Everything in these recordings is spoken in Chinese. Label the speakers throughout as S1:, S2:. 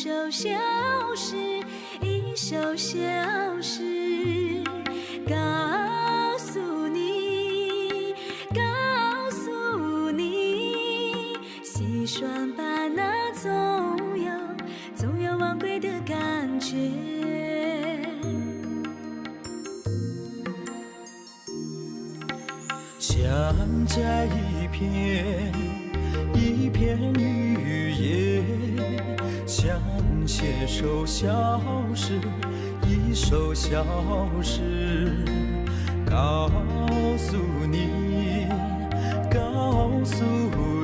S1: 首小诗，一首小诗，告诉你，告诉你，细算吧那总有忘归的感觉。
S2: 像在一片雨夜，像写首小诗，一首小诗，告诉你，告诉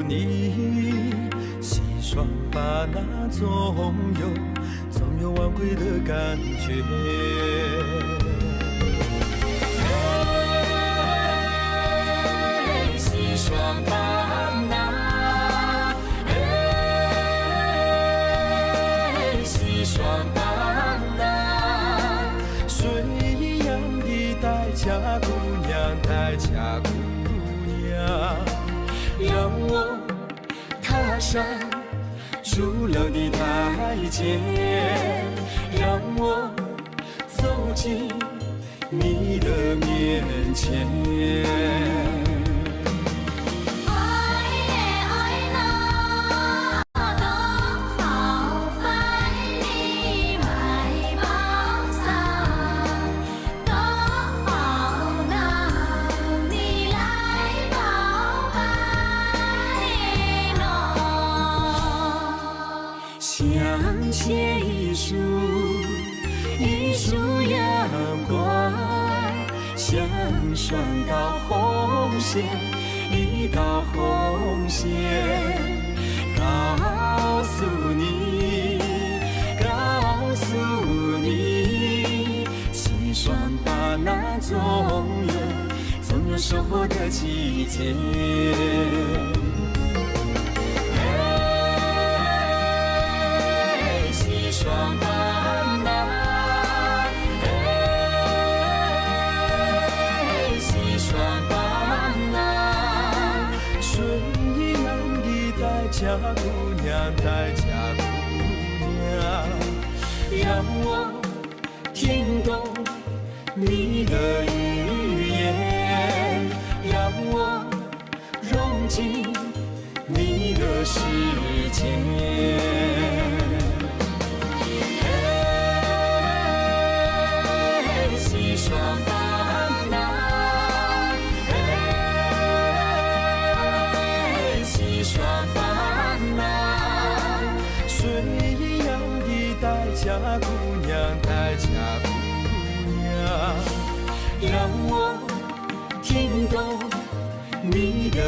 S2: 你，细算吧那总有忘归的感觉。
S1: 双棒啊，西双版纳，
S2: 水一样的待嫁姑娘，待嫁姑娘，
S1: 让我踏上
S2: 主流的台阶，让我走进你的面前。想写一束阳光，像双道红线，一道红线，告诉你，告诉你，细算吧那总有收获的季节。
S1: 双棒啊，西双版纳，
S2: 水一样的待嫁姑娘，待嫁姑娘，
S1: 让我听懂你的语言，让我融进你的世界。双棒啊，西双版纳，
S2: 水一样的待嫁姑娘，待嫁姑娘，
S1: 让我听懂你的